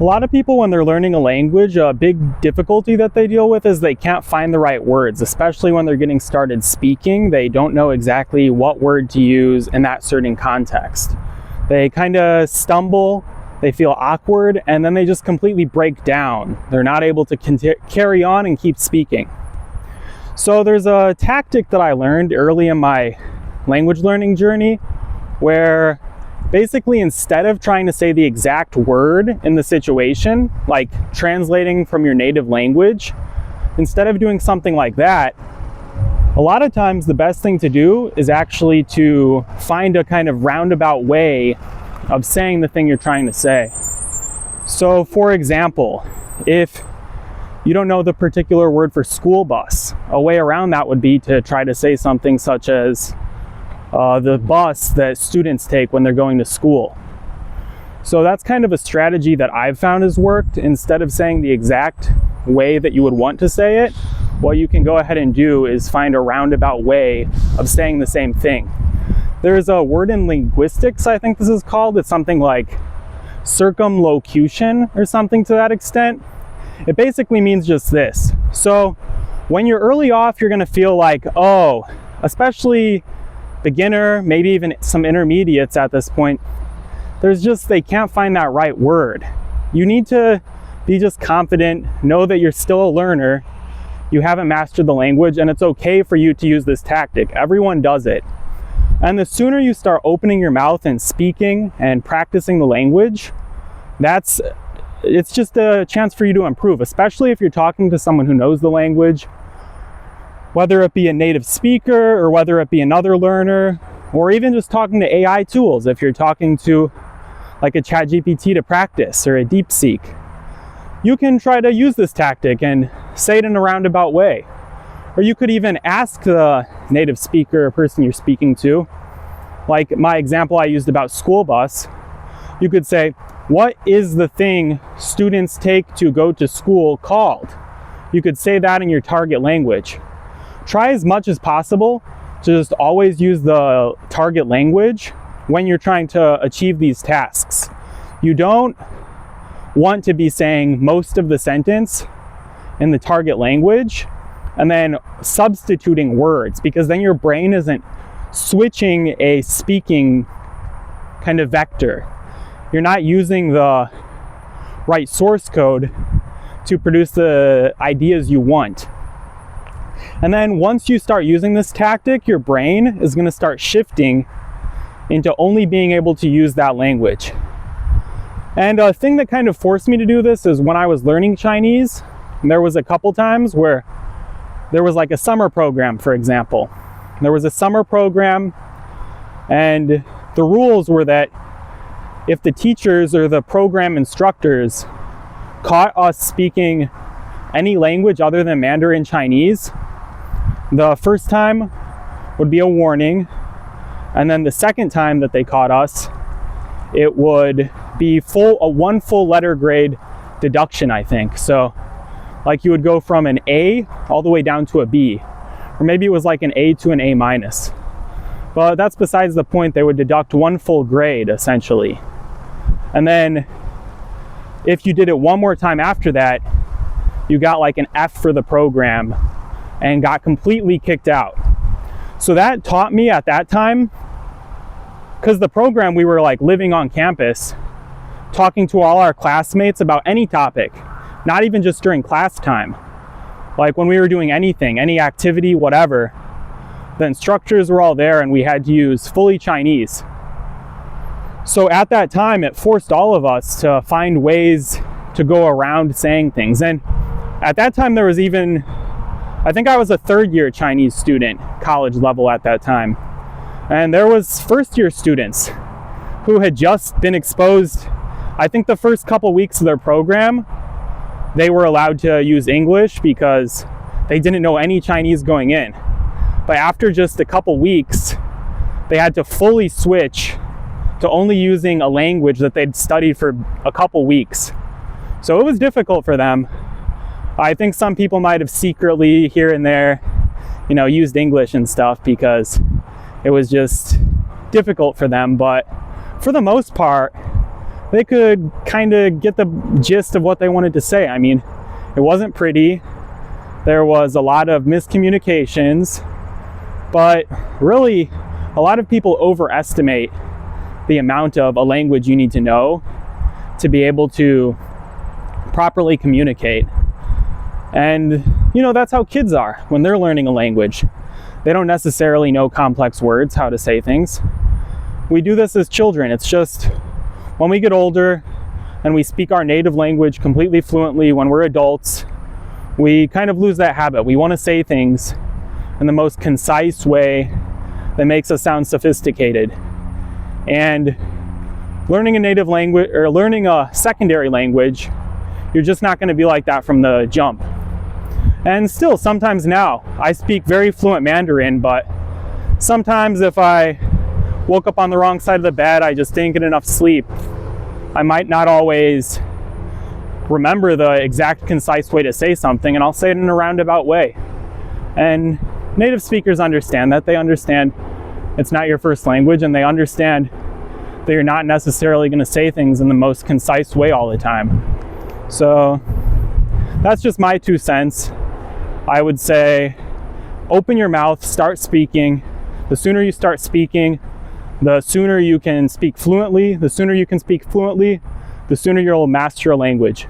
A lot of people, when they're learning a language, a big difficulty that they deal with is they can't find the right words, especially when they're getting started speaking. They don't know exactly what word to use in that certain context. They kind of stumble, they feel awkward, and then they just completely break down. They're not able to carry on and keep speaking. So there's a tactic that I learned early in my language learning journey where basically, instead of trying to say the exact word in the situation, like translating from your native language, instead of doing something like that, a lot of times the best thing to do is actually to find a kind of roundabout way of saying the thing you're trying to say. So for example, if you don't know the particular word for school bus, a way around that would be to try to say something such as the bus that students take when they're going to school. So that's kind of a strategy that I've found has worked. Instead of saying the exact way that you would want to say it, what you can go ahead and do is find a roundabout way of saying the same thing. There's a word in linguistics, I think this is called. It's something like circumlocution or something to that extent. It basically means just this. So when you're early off, you're going to feel like, oh, especially beginner, maybe even some intermediates at this point, they can't find that right word. You need to be just confident, know that you're still a learner, you haven't mastered the language, and it's okay for you to use this tactic. Everyone does it. And the sooner you start opening your mouth and speaking and practicing the language, it's just a chance for you to improve, especially if you're talking to someone who knows the language, whether it be a native speaker or whether it be another learner, or even just talking to AI tools. If you're talking to like a ChatGPT to practice or a DeepSeek, you can try to use this tactic and say it in a roundabout way. Or you could even ask the native speaker or person you're speaking to, like my example I used about school bus. You could say, what is the thing students take to go to school called? You could say that in your target language. Try as much as possible to just always use the target language when you're trying to achieve these tasks. You don't want to be saying most of the sentence in the target language and then substituting words, because then your brain isn't switching a speaking kind of vector. You're not using the right source code to produce the ideas you want. And then once you start using this tactic, your brain is going to start shifting into only being able to use that language. And a thing that kind of forced me to do this is when I was learning Chinese, there was a couple times where there was like a summer program, for example. There was a summer program, and the rules were that if the teachers or the program instructors caught us speaking any language other than Mandarin Chinese, the first time would be a warning, and then the second time that they caught us, it would be one full letter grade deduction, I think. So like you would go from an A all the way down to a B, or maybe it was like an A to an A minus. But that's besides the point. They would deduct one full grade essentially. And then if you did it one more time after that, you got like an F for the program and got completely kicked out. So that taught me at that time, because the program, we were like living on campus, talking to all our classmates about any topic, not even just during class time. Like when we were doing anything, any activity, whatever, the instructors were all there and we had to use fully Chinese. So at that time, it forced all of us to find ways to go around saying things. And at that time, there was even, I think I was a third-year Chinese student, college level at that time. And there was first-year students who had just been exposed. I think the first couple weeks of their program, they were allowed to use English because they didn't know any Chinese going in. But after just a couple weeks, they had to fully switch to only using a language that they'd studied for a couple weeks. So it was difficult for them. I think some people might have secretly here and there, used English and stuff because it was just difficult for them. But for the most part, they could kind of get the gist of what they wanted to say. I mean, it wasn't pretty. There was a lot of miscommunications, but really a lot of people overestimate the amount of a language you need to know to be able to properly communicate. And that's how kids are when they're learning a language. They don't necessarily know complex words, how to say things. We do this as children. It's just when we get older and we speak our native language completely fluently, when we're adults, we kind of lose that habit. We want to say things in the most concise way that makes us sound sophisticated. And learning a native language or learning a secondary language, you're just not going to be like that from the jump. And still, sometimes now, I speak very fluent Mandarin, but sometimes if I woke up on the wrong side of the bed, I just didn't get enough sleep, I might not always remember the exact concise way to say something, and I'll say it in a roundabout way. And native speakers understand that. They understand it's not your first language, and they understand that you're not necessarily going to say things in the most concise way all the time. So that's just my 2 cents. I would say open your mouth, start speaking. The sooner you start speaking, the sooner you can speak fluently. The sooner you can speak fluently, the sooner you'll master a language.